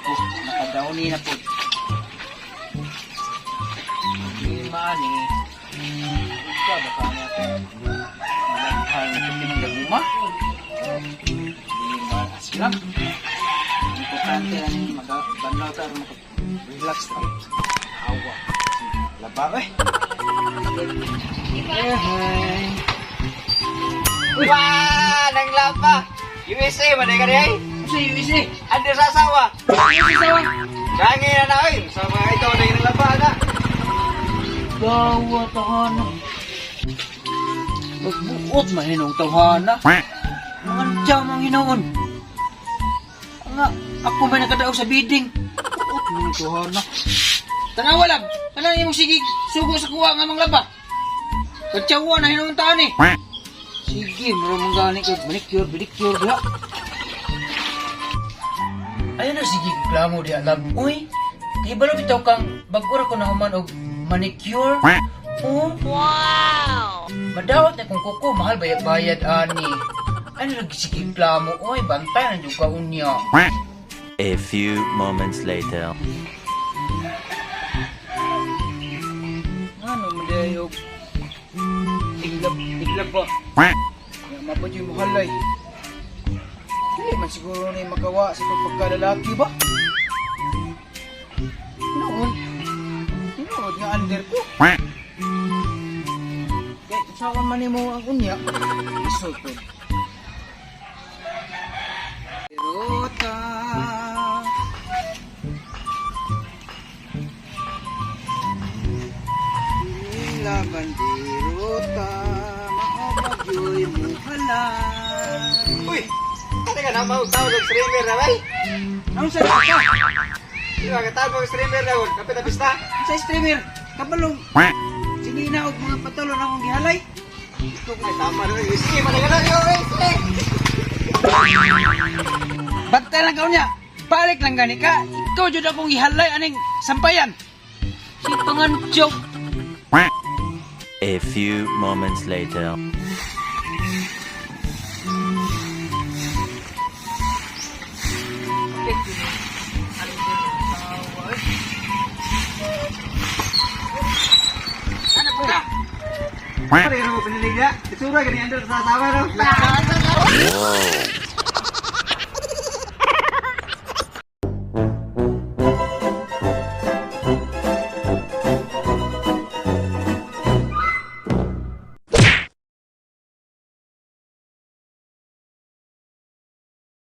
ko. Nakadauni na po. Lima ni. Ika, baka na ito. Malaghan ito pinagaguma. Lima. Sila. Importante na ni mag-banlaw ka. Relax lang. Awa. Laba eh. Wah, nang lapa. USA, mana ka rin? Sa USA. Ada sa sawa. Sawa. Kangi na na, oy. Sama ito, nang lapa na. Dawa tahana. Magbuot mahinong tahana. Mangang mang hinoon. Nga, ako may nakadaog sa bidding. Buot mahinong tahana. Tanawa lang. Ano yung sige sugo sa kuha nga mang laba? Katsawa na hinong taan eh. Sige, marunong gani ka. Manicure, pedicure, diha. Ayun na, sige, reklamo diha, love. Uy, kaya ba bitaw kang bagura ko na human og manicure? Oh, wow! Madawat na kung kuko, mahal bayad ani. Ano lagi sige, reklamo? Uy, bantay na juga unya. A few moments later. Ano, madayog. Iglap ba? Kaya mapad yung mahalay. Hindi man siguro na yung magawa sa pagkalalaki ba? Noon nga under ko. Kaya saan man mo ang unya, isultod. Rota. Laban di rota, maobagyoy mo halay. Uy, ano ka na, mautawag ng streamer na, bay? Ano sa ka? Di ba, katawag ng streamer na, kapit na pista? Sa streamer, kabalong. Sige na og mga patulon akong gihalay. Ito ko na, tama na, sige, mana ka na, oy, sige. Bantay lang ka niya. Balik lang gani ka. Ikaw jud akong gihalay aning sampayan. Si panganchok. A few moments later. Ano po ka? Ano yung pinilig niya? Itsura, ganyan doon sa tawa, no? Whoa.